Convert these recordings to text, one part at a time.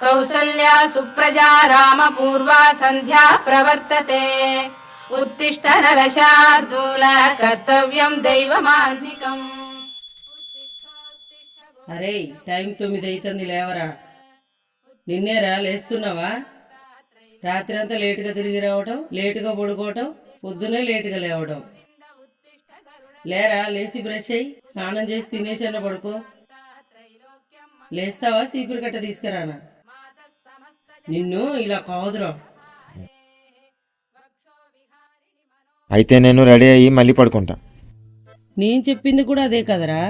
కౌసల్యా సుప్రజా రామ పూర్వా సంధ్యా ప్రవర్తతే ఉత్తిష్ట నరశార్దూల కర్తవ్యం దైవమాన్నికం. అరే టైం 9 అవుతుంది, లేవరా. నిన్నేరా లేస్తున్నావా? రాత్రి అంతా లేటుగా తిరిగి రావటం, లేటుగా పడుకోవటం, పొద్దునే లేటుగా లేవడం. లేరా, లేచి బ్రష్ అయ్యి స్నానం చేసి తినేసన్న పడుకో. లేస్తావా? సీపురు కట్ట తీసుకురానా? నిన్ను ఇలా కాదురా. అయితే నేను రెడీ అయ్యి మళ్ళీ పడుకుంటా. నేను చెప్పింది కూడా అదే కదరా.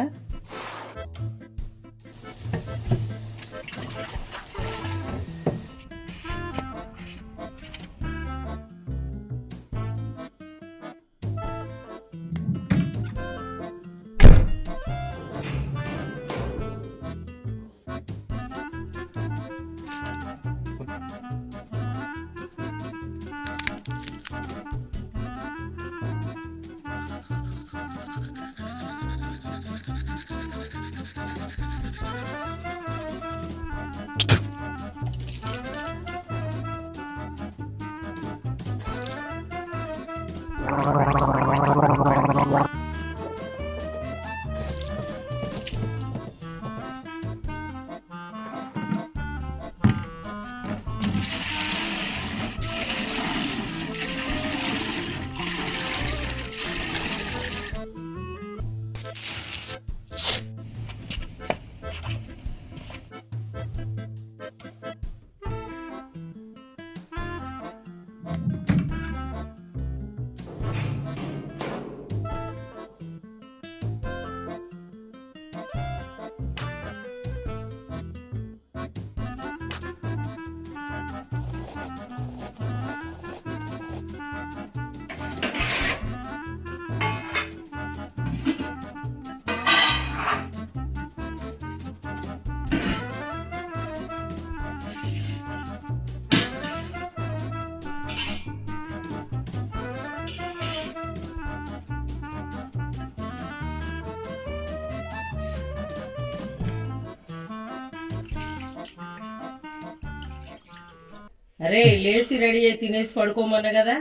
అరే లేచి రెడీ అయ్యి తినేసి పడుకోమన్నా కదా.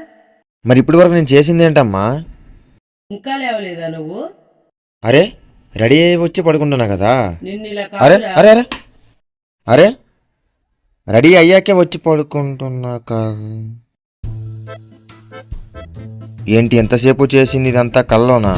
మరి ఇప్పటి వరకు నేను చేసింది ఏంటమ్మా? ఇంకా లేవలేదా నువ్వు? అరే రెడీ అయ్యి వచ్చి పడుకుంటున్నా కదా. నిన్ను ఇలా అరే కాదురా. అరే అరే అరే రెడీ అయ్యాకే వచ్చి పడుకుంటున్నా కాదు. ఏంటి ఎంతసేపు చేసింది ఇదంతా కల్లోనా?